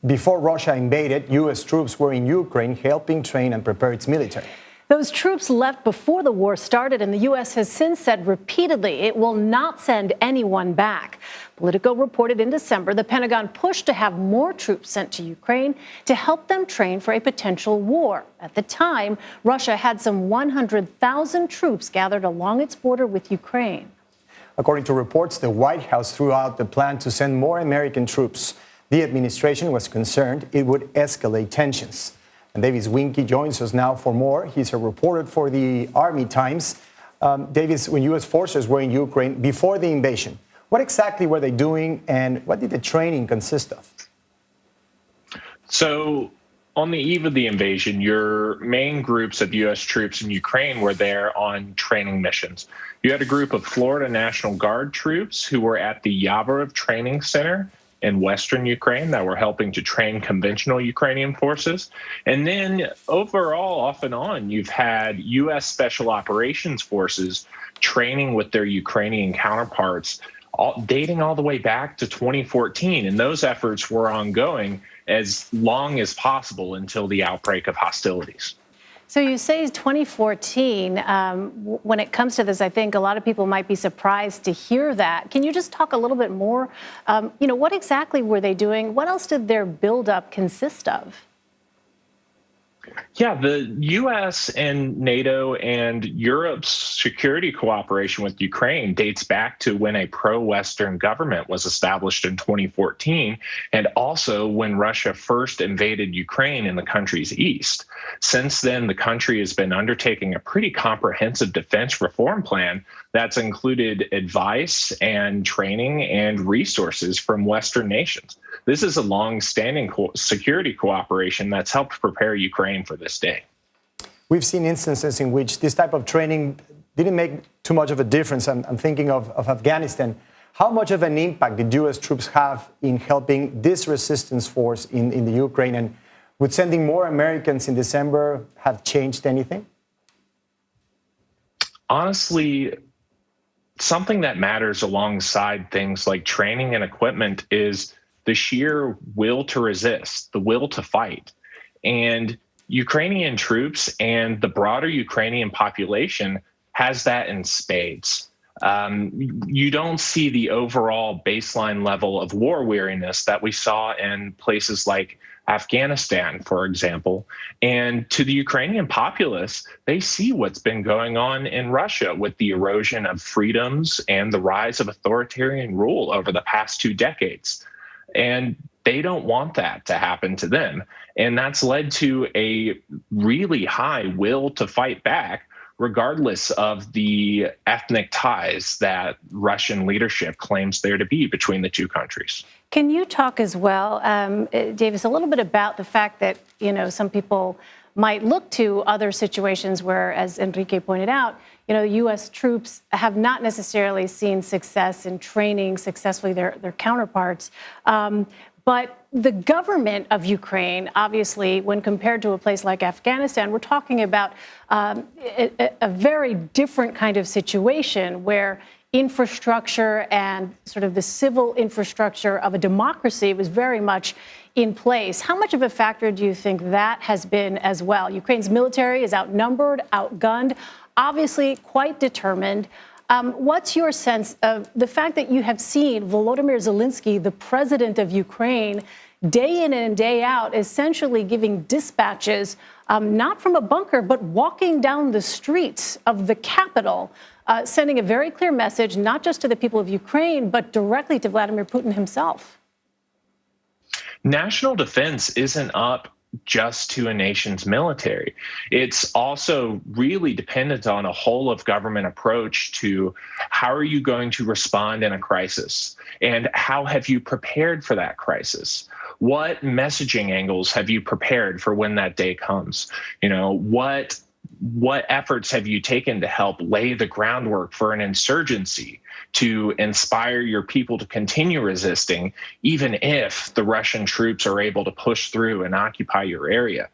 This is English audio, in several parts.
Before Russia invaded, U.S. troops were in Ukraine helping train and prepare its military. Those troops left before the war started, and the U.S. has since said repeatedly it will not send anyone back. Politico reported in December the Pentagon pushed to have more troops sent to Ukraine to help them train for a potential war. At the time, Russia had some 100,000 troops gathered along its border with Ukraine. According to reports, the White House threw out the plan to send more American troops. The administration was concerned it would escalate tensions. And Davis Winkie joins us now for more. He's a reporter for the Army Times. Davis, when U.S. forces were in Ukraine before the invasion, what exactly were they doing and what did the training consist of? So on the eve of the invasion, your main groups of U.S. troops in Ukraine were there on training missions. You had a group of Florida National Guard troops who were at the Yavorov Training Center in western Ukraine that were helping to train conventional Ukrainian forces. And then overall, off and on, you've had U.S. Special Operations Forces training with their Ukrainian counterparts, dating all the way back to 2014. And those efforts were ongoing as long as possible until the outbreak of hostilities. So you say 2014. When it comes to this, I think a lot of people might be surprised to hear that. Can you just talk a little bit more? What exactly were they doing? What else did their buildup consist of? Yeah, the U.S. and NATO and Europe's security cooperation with Ukraine dates back to when a pro-Western government was established in 2014, and also when Russia first invaded Ukraine in the country's east. Since then, the country has been undertaking a pretty comprehensive defense reform plan that's included advice and training and resources from Western nations. This is a long-standing security cooperation that's helped prepare Ukraine for this day. We've seen instances in which this type of training didn't make too much of a difference. I'm thinking of Afghanistan. How much of an impact did U.S. troops have in helping this resistance force in the Ukraine? And would sending more Americans in December have changed anything? Honestly, something that matters alongside things like training and equipment is the sheer will to resist, the will to fight. And Ukrainian troops and the broader Ukrainian population has that in spades. You don't see the overall baseline level of war weariness that we saw in places like Afghanistan, for example. And to the Ukrainian populace, they see what's been going on in Russia with the erosion of freedoms and the rise of authoritarian rule over the past 2 decades. And they don't want that to happen to them. And that's led to a really high will to fight back, regardless of the ethnic ties that Russian leadership claims there to be between the two countries. Can you talk as well, Davis, a little bit about the fact that, some people might look to other situations where, as Enrique pointed out, U.S. troops have not necessarily seen success in training successfully their counterparts. But the government of Ukraine, obviously, when compared to a place like Afghanistan, we're talking about a very different kind of situation where infrastructure and sort of the civil infrastructure of a democracy was very much in place. How much of a factor do you think that has been as well? Ukraine's military is outnumbered, outgunned, obviously quite determined. What's your sense of the fact that you have seen Volodymyr Zelensky, the president of Ukraine, day in and day out, essentially giving dispatches, not from a bunker, but walking down the streets of the capital, sending a very clear message, not just to the people of Ukraine, but directly to Vladimir Putin himself? National defense isn't up just to a nation's military. It's also really dependent on a whole of government approach to how are you going to respond in a crisis and how have you prepared for that crisis? What messaging angles have you prepared for when that day comes? What efforts have you taken to help lay the groundwork for an insurgency to inspire your people to continue resisting, even if the Russian troops are able to push through and occupy your area?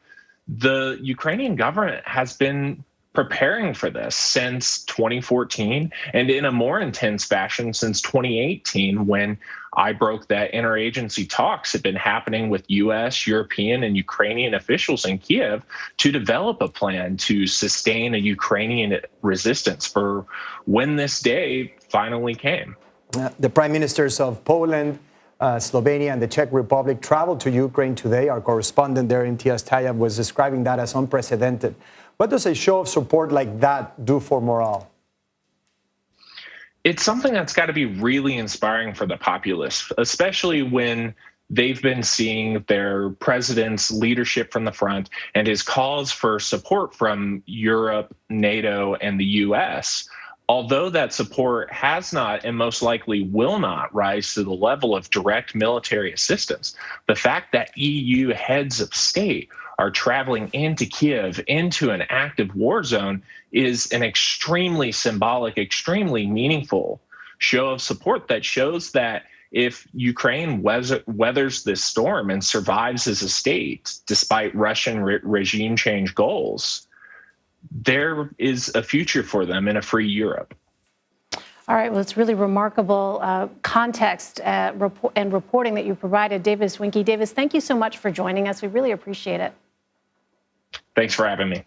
The Ukrainian government has been preparing for this since 2014 and in a more intense fashion since 2018, when I broke that interagency talks had been happening with U.S., European, and Ukrainian officials in Kiev to develop a plan to sustain a Ukrainian resistance for when this day finally came. The prime ministers of Poland, Slovenia, and the Czech Republic traveled to Ukraine today. Our correspondent there, Imtiaz Tayeb, was describing that as unprecedented. What does a show of support like that do for morale? It's something that's got to be really inspiring for the populace, especially when they've been seeing their president's leadership from the front and his calls for support from Europe, NATO, and the U.S. Although that support has not and most likely will not rise to the level of direct military assistance, the fact that EU heads of state are traveling into Kiev, into an active war zone, is an extremely symbolic, extremely meaningful show of support that shows that if Ukraine weathers this storm and survives as a state, despite Russian regime change goals, there is a future for them in a free Europe. All right, well, it's really remarkable context and reporting that you provided. Winkie. Davis, thank you so much for joining us. We really appreciate it. Thanks for having me.